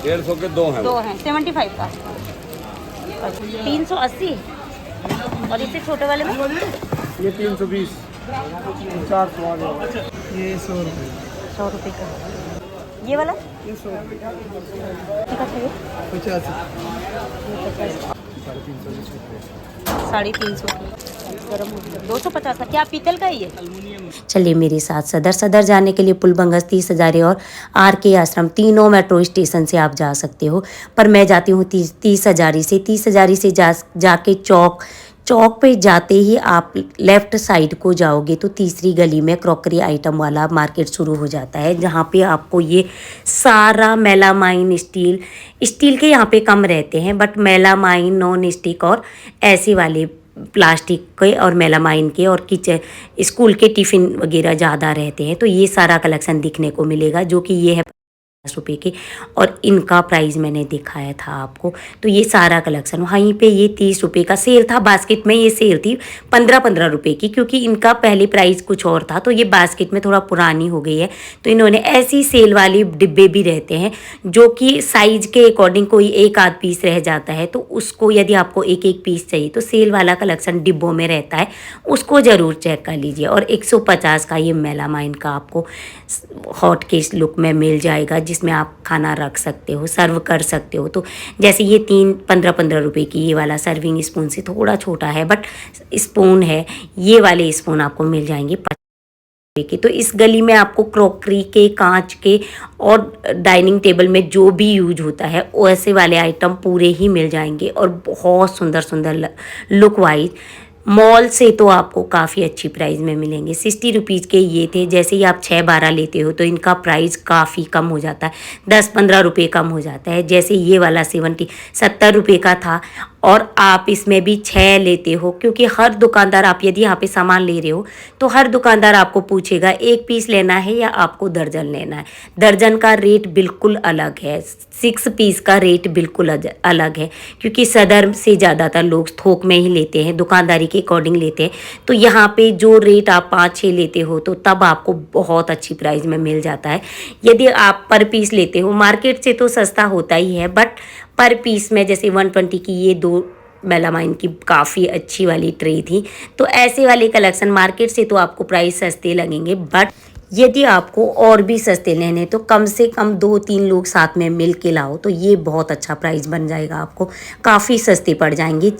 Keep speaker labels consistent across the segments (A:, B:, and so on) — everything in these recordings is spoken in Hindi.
A: 150 के दो हैं।
B: दो हैं 75 का। 380। और इससे छोटे वाले में
C: ये 320, 400 आ गया। ये 100 रुपये।
B: 100 रुपये का। ये वाला
C: ये 100
B: कितना चाहिए?
C: 50।
B: 350 गरम हो गया। 250 का। क्या पीतल का है ये?
D: चलिए मेरे साथ सदर जाने के लिए पुल बंगस 30 हज़ारे और आर के आश्रम तीनों मेट्रो स्टेशन से आप जा सकते हो। पर मैं जाती हूँ 30 हज़ारी से। 30 हज़ारी से जाके चौक पे जाते ही आप लेफ़्ट साइड को जाओगे तो तीसरी गली में क्रॉकरी आइटम वाला मार्केट शुरू हो जाता है, जहाँ पे आपको ये सारा मेलामाइन स्टील के यहाँ पे कम रहते हैं, बट मेलामाइन नॉन स्टिक और ऐसे वाले प्लास्टिक के और मेलामाइन के और किचन स्कूल के टिफ़िन वगैरह ज़्यादा रहते हैं। तो ये सारा कलेक्शन दिखने को मिलेगा, जो कि ये है 50 रुपये के, और इनका प्राइस मैंने दिखाया था आपको। तो ये सारा कलेक्शन वहीं पे ये 30 रुपये का सेल था। बास्केट में ये सेल थी 15-15 रुपये की, क्योंकि इनका पहले प्राइस कुछ और था। तो ये बास्केट में थोड़ा पुरानी हो गई है, तो इन्होंने ऐसी सेल वाली डिब्बे भी रहते हैं, जो कि साइज के अकॉर्डिंग कोई एक आध पीस रह जाता है, तो उसको यदि आपको एक एक पीस चाहिए तो सेल वाला कलेक्शन डिब्बों में रहता है, उसको ज़रूर चेक कर लीजिए। और 150 का ये मेलामाइन का आपको हॉट केस लुक में मिल जाएगा, जिसमें आप खाना रख सकते हो, सर्व कर सकते हो। तो जैसे ये 15-15 रुपए की ये वाला सर्विंग स्पून से थोड़ा छोटा है, बट स्पून है, ये वाले स्पून आपको मिल जाएंगे 50 रुपये के। तो इस गली में आपको क्रॉकरी के, कांच के और डाइनिंग टेबल में जो भी यूज होता है वैसे वाले आइटम पूरे ही मिल जाएंगे, और बहुत सुंदर सुंदर लुक वाइज। मॉल से तो आपको काफ़ी अच्छी प्राइस में मिलेंगे। 60 रुपीज़ के ये थे। जैसे ही आप 6-12 लेते हो तो इनका प्राइस काफ़ी कम हो जाता है, 10-15 रुपये कम हो जाता है। जैसे ये वाला 70 रुपये का था, और आप इसमें भी 6 लेते हो, क्योंकि हर दुकानदार, आप यदि यहाँ पे सामान ले रहे हो तो हर दुकानदार आपको पूछेगा एक पीस लेना है या आपको दर्जन लेना है। दर्जन का रेट बिल्कुल अलग है, 6 पीस का रेट बिल्कुल अलग है, क्योंकि सदर से ज़्यादातर लोग थोक में ही लेते हैं, दुकानदारी के अकॉर्डिंग लेते हैं। तो यहाँ पे जो रेट आप 5-6 लेते हो तो तब आपको बहुत अच्छी प्राइस में मिल जाता है। यदि आप पर पीस लेते हो, मार्केट से तो सस्ता होता ही है, बट पर पीस में जैसे 120 की ये 2 मेलामाइन की काफ़ी अच्छी वाली ट्रे थी। तो ऐसे वाले कलेक्शन मार्केट से तो आपको प्राइस सस्ते लगेंगे, बट यदि आपको और भी सस्ते लेने तो कम से कम 2-3 लोग साथ में मिल के लाओ, तो ये बहुत अच्छा प्राइस बन जाएगा। आपको काफ़ी सस्ते पड़ जाएंगे।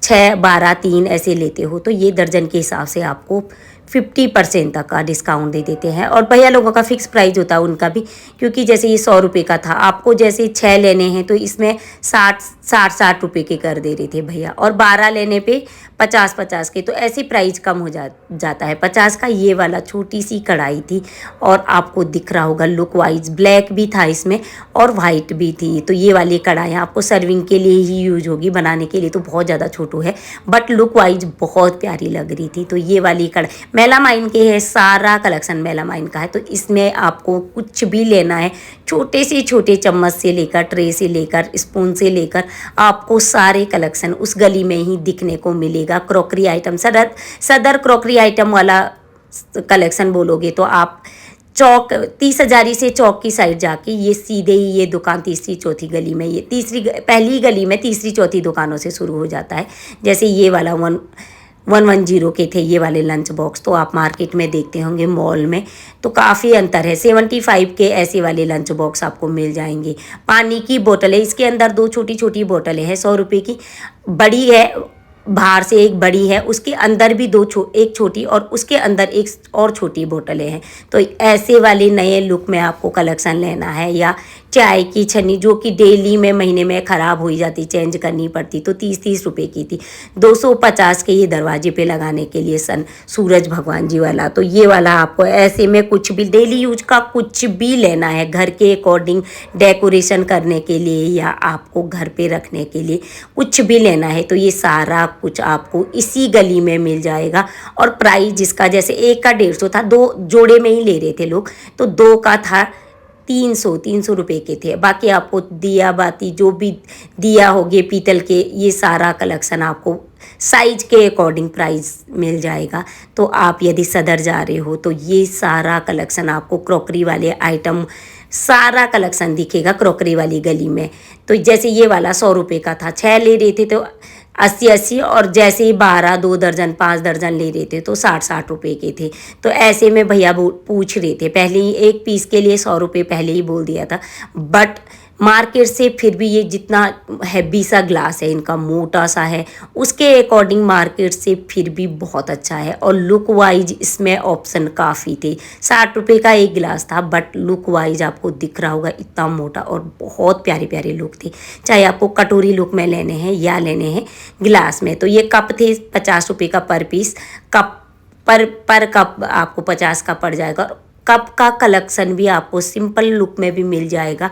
D: 6-12-3 ऐसे लेते हो तो ये दर्जन के हिसाब से आपको 50% तक का डिस्काउंट दे देते हैं। और भैया लोगों का फिक्स प्राइस होता है उनका भी, क्योंकि जैसे ये 100 रुपये का था, आपको जैसे 6 लेने हैं तो इसमें 60 रुपये के कर दे रहे थे भैया, और 12 लेने पे 50 के। तो ऐसे प्राइस कम हो जाता है। 50 का ये वाला छोटी सी कढ़ाई थी, और आपको दिख रहा होगा लुक वाइज ब्लैक भी था इसमें और वाइट भी थी। तो ये वाली कढ़ाई आपको सर्विंग के लिए ही यूज होगी, बनाने के लिए तो बहुत ज़्यादा छोटू है, बट लुक वाइज बहुत प्यारी लग रही थी। तो ये वाली कढ़ाई मेलामाइन के है, सारा कलेक्शन मेलामाइन का है। तो इसमें आपको कुछ भी लेना है, छोटे से छोटे चम्मच से लेकर, ट्रे से लेकर, स्पून से लेकर, आपको सारे कलेक्शन उस गली में ही दिखने को मिलेगा। क्रॉकरी आइटम, सदर क्रॉकरी आइटम वाला कलेक्शन बोलोगे तो आप चौक 30 हज़ारी से चौक की साइड जाके ये सीधे ही ये दुकान तीसरी चौथी गली में, ये पहली गली में तीसरी चौथी दुकानों से शुरू हो जाता है। जैसे ये वाला 110 के थे ये वाले लंच बॉक्स, तो आप मार्केट में देखते होंगे मॉल में, तो काफ़ी अंतर है। 75 के ऐसे वाले लंच बॉक्स आपको मिल जाएंगे। पानी की बोतलें, इसके अंदर 2 छोटी छोटी बोतलें हैं 100 रुपये की, बड़ी है बाहर से एक बड़ी है, उसके अंदर भी एक छोटी और उसके अंदर एक और छोटी बोतलें हैं। तो ऐसे वाले नए लुक में आपको कलेक्शन लेना है, या चाय की छन्नी जो कि डेली में महीने में ख़राब हो ही जाती, चेंज करनी पड़ती, तो 30 रुपये की थी। 250 के ये दरवाजे पे लगाने के लिए सूरज भगवान जी वाला। तो ये वाला आपको ऐसे में कुछ भी डेली यूज का कुछ भी लेना है, घर के अकॉर्डिंग डेकोरेशन करने के लिए या आपको घर पे रखने के लिए कुछ भी लेना है, तो ये सारा कुछ आपको इसी गली में मिल जाएगा। और प्राइस जिसका जैसे एक का 150 था, 2 जोड़े में ही ले रहे थे लोग, तो 2 का था 300 रुपये के थे। बाकी आपको दिया बाती जो भी दिया होगे पीतल के, ये सारा कलेक्शन आपको साइज के अकॉर्डिंग प्राइस मिल जाएगा। तो आप यदि सदर जा रहे हो तो ये सारा कलेक्शन आपको क्रॉकरी वाले आइटम सारा कलेक्शन दिखेगा क्रॉकरी वाली गली में। तो जैसे ये वाला 100 रुपये का था, 6 ले रहे थे तो 80-80, और जैसे ही 12 2 दर्जन 5 दर्जन ले रहे थे तो 60-60 रुपये के थे। तो ऐसे में भैया पूछ रहे थे, पहले ही एक पीस के लिए 100 रुपये पहले ही बोल दिया था, बट मार्केट से फिर भी ये जितना हैवी सा ग्लास है, इनका मोटा सा है, उसके अकॉर्डिंग मार्केट से फिर भी बहुत अच्छा है। और लुक वाइज इसमें ऑप्शन काफ़ी थे। 60 रुपये का एक गिलास था, बट लुक वाइज आपको दिख रहा होगा इतना मोटा, और बहुत प्यारे प्यारे लुक थे। चाहे आपको कटोरी लुक में लेने हैं या लेने हैं गिलास में। तो ये कप थे 50 रुपये का पर पीस, कप पर कप आपको 50 का पड़ जाएगा। कप का कलेक्शन भी आपको सिंपल लुक में भी मिल जाएगा,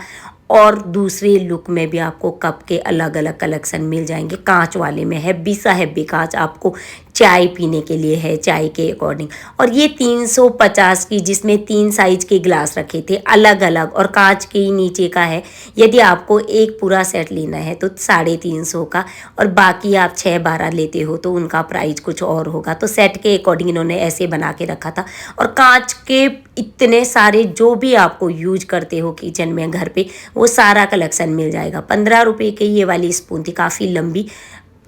D: और दूसरे लुक में भी आपको कप के अलग अलग कलेक्शन मिल जाएंगे। कांच वाले में हैवी सा हैवी कांच आपको चाय पीने के लिए है, चाय के अकॉर्डिंग। और ये 350 की, जिसमें 3 साइज के गिलास रखे थे अलग अलग, और कांच के ही नीचे का है। यदि आपको एक पूरा सेट लेना है तो 350 का, और बाकी आप 6-12 लेते हो तो उनका प्राइस कुछ और होगा। तो सेट के अकॉर्डिंग इन्होंने ऐसे बना के रखा था। और कांच के इतने सारे जो भी आपको यूज करते हो किचन में घर पे, वो सारा कलेक्शन मिल जाएगा। 15 रुपये की ये वाली स्पून थी, काफ़ी लंबी,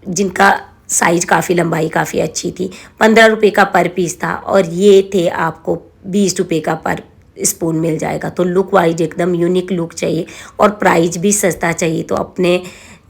D: जिनका साइज काफ़ी लंबाई काफ़ी अच्छी थी। 15 रुपये का पर पीस था, और ये थे आपको 20 रुपये का पर स्पून मिल जाएगा। तो लुक वाइज एकदम यूनिक लुक चाहिए और प्राइस भी सस्ता चाहिए, तो अपने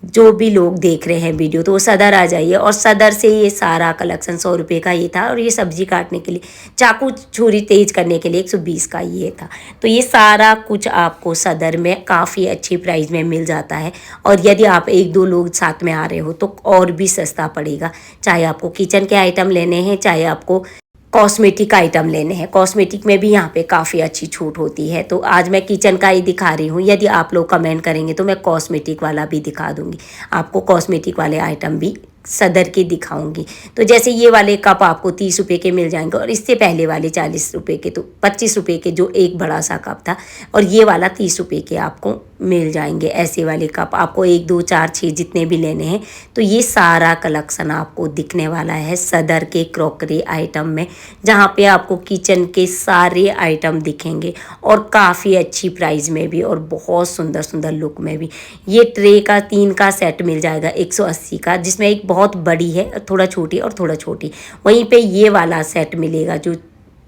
D: जो भी लोग देख रहे हैं वीडियो तो वो सदर आ जाइए। और सदर से ये सारा कलेक्शन 100 रुपये का ये था। और ये सब्जी काटने के लिए, चाकू छुरी तेज करने के लिए 120 का ये था। तो ये सारा कुछ आपको सदर में काफ़ी अच्छी प्राइस में मिल जाता है। और यदि आप 1-2 लोग साथ में आ रहे हो तो और भी सस्ता पड़ेगा। चाहे आपको किचन के आइटम लेने हैं, चाहे आपको कॉस्मेटिक आइटम लेने हैं, कॉस्मेटिक में भी यहाँ पे काफ़ी अच्छी छूट होती है। तो आज मैं किचन का ही दिखा रही हूँ। यदि आप लोग कमेंट करेंगे तो मैं कॉस्मेटिक वाला भी दिखा दूँगी, आपको कॉस्मेटिक वाले आइटम भी सदर के दिखाऊंगी। तो जैसे ये वाले कप आपको 30 रुपये के मिल जाएंगे, और इससे पहले वाले 40 रुपये के, तो 25 रुपये के जो एक बड़ा सा कप था, और ये वाला 30 रुपये के आपको मिल जाएंगे। ऐसे वाले कप आपको 1 2 4 6 जितने भी लेने हैं। तो ये सारा कलेक्शन आपको दिखने वाला है सदर के क्रॉकरी आइटम में, जहाँ पे आपको किचन के सारे आइटम दिखेंगे, और काफ़ी अच्छी प्राइस में भी, और बहुत सुंदर सुंदर लुक में भी। ये ट्रे का 3 का सेट मिल जाएगा 180 का, जिसमें एक बहुत बड़ी है, थोड़ा छोटी और थोड़ा छोटी। वहीं पे ये वाला सेट मिलेगा जो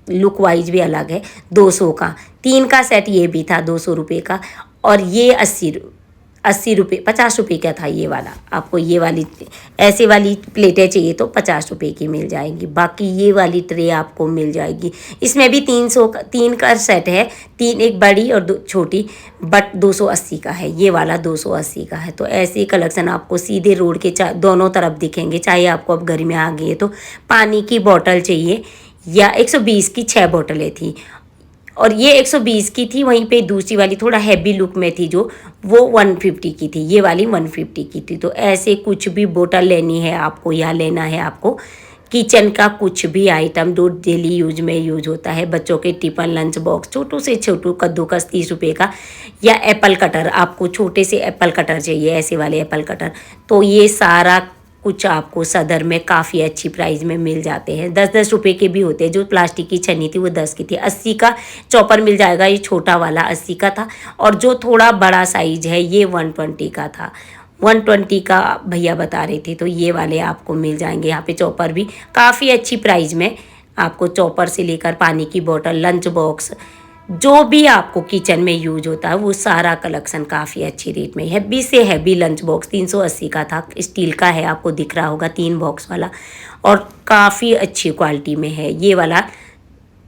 D: लुक वाइज भी अलग है, 200 का। 3 का सेट ये भी था 200 रुपये का, और ये 80 रुपये 50 रुपये का था ये वाला। आपको ये वाली ऐसे वाली प्लेटें चाहिए तो 50 रुपये की मिल जाएंगी। बाकी ये वाली ट्रे आपको मिल जाएगी। इसमें भी 3 का सेट है, 3 एक बड़ी और 2 छोटी, बट 280 का है। ये वाला 280 का है। तो ऐसे कलेक्शन आपको सीधे रोड के दोनों तरफ दिखेंगे। चाहे आपको अब गर्मी में आ गई है तो पानी की बोतल चाहिए, या 120 की 6 बोतलें थी, और ये 120 की थी। वहीं पे दूसरी वाली थोड़ा हैवी लुक में थी जो, वो 150 की थी, ये वाली 150 की थी। तो ऐसे कुछ भी बोतल लेनी है आपको, या लेना है आपको किचन का कुछ भी आइटम जो डेली यूज में यूज होता है, बच्चों के टिफिन लंच बॉक्स, छोटू से छोटू कद्दूकस 30 रुपये का, या एप्पल कटर, आपको छोटे से एप्पल कटर चाहिए, ऐसे वाले एप्पल कटर, तो ये सारा कुछ आपको सदर में काफ़ी अच्छी प्राइस में मिल जाते हैं। 10-10 रुपये के भी होते हैं। जो प्लास्टिक की छन्नी थी वो 10 की थी। 80 का चॉपर मिल जाएगा, ये छोटा वाला 80 का था, और जो थोड़ा बड़ा साइज है ये 120 का था। 120 का भैया बता रहे थे, तो ये वाले आपको मिल जाएंगे। यहाँ पे चॉपर भी काफ़ी अच्छी प्राइस में आपको, चॉपर से लेकर पानी की बोतल, लंच बॉक्स, जो भी आपको किचन में यूज होता है वो सारा कलेक्शन काफ़ी अच्छी रेट में। हैवी से हैवी लंच बॉक्स 380 का था, स्टील का है, आपको दिख रहा होगा 3 बॉक्स वाला, और काफ़ी अच्छी क्वालिटी में है। ये वाला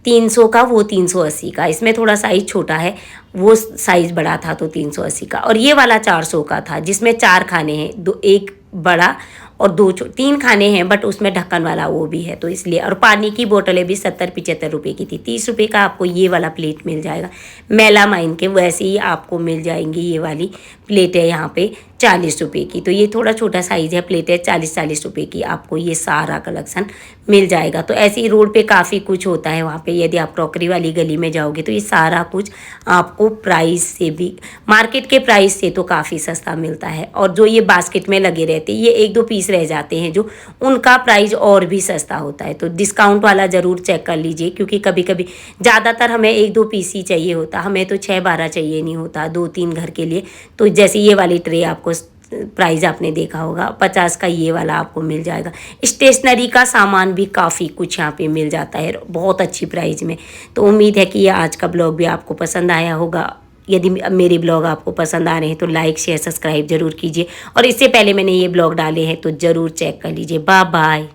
D: 300 का, वो 380 का। इसमें थोड़ा साइज़ छोटा है, वो साइज़ बड़ा था तो 380 का। और ये वाला 400 का था, जिसमें 4 खाने हैं, एक बड़ा और 3 खाने हैं, बट उसमें ढक्कन वाला वो भी है, तो इसलिए। और पानी की बोतलें भी 70-75 रुपये की थी। 30 रुपये का आपको ये वाला प्लेट मिल जाएगा मेलामाइन के, वैसे ही आपको मिल जाएंगी ये वाली प्लेटें यहाँ पे 40 रुपये की। तो ये थोड़ा छोटा साइज़ है, प्लेट है 40 रुपये की। आपको ये सारा कलेक्शन मिल जाएगा। तो ऐसे ही रोड पे काफ़ी कुछ होता है वहाँ पे। यदि आप क्रॉकरी वाली गली में जाओगे तो ये सारा कुछ आपको प्राइस से भी, मार्केट के प्राइस से तो काफ़ी सस्ता मिलता है। और जो ये बास्केट में लगे रहते हैं, ये 1-2 पीस रह जाते हैं जो, उनका प्राइस और भी सस्ता होता है। तो डिस्काउंट वाला ज़रूर चेक कर लीजिए, क्योंकि कभी कभी ज़्यादातर हमें 1-2 पीस ही चाहिए होता, हमें तो 6-12 चाहिए नहीं होता, 2-3 घर के लिए। तो जैसे ये वाली ट्रे आपको प्राइस आपने देखा होगा 50 का, ये वाला आपको मिल जाएगा। स्टेशनरी का सामान भी काफ़ी कुछ यहाँ पे मिल जाता है बहुत अच्छी प्राइस में। तो उम्मीद है कि ये आज का ब्लॉग भी आपको पसंद आया होगा। यदि मेरे ब्लॉग आपको पसंद आ रहे हैं तो लाइक शेयर सब्सक्राइब जरूर कीजिए। और इससे पहले मैंने ये ब्लॉग डाले हैं तो ज़रूर चेक कर लीजिए। Bye bye.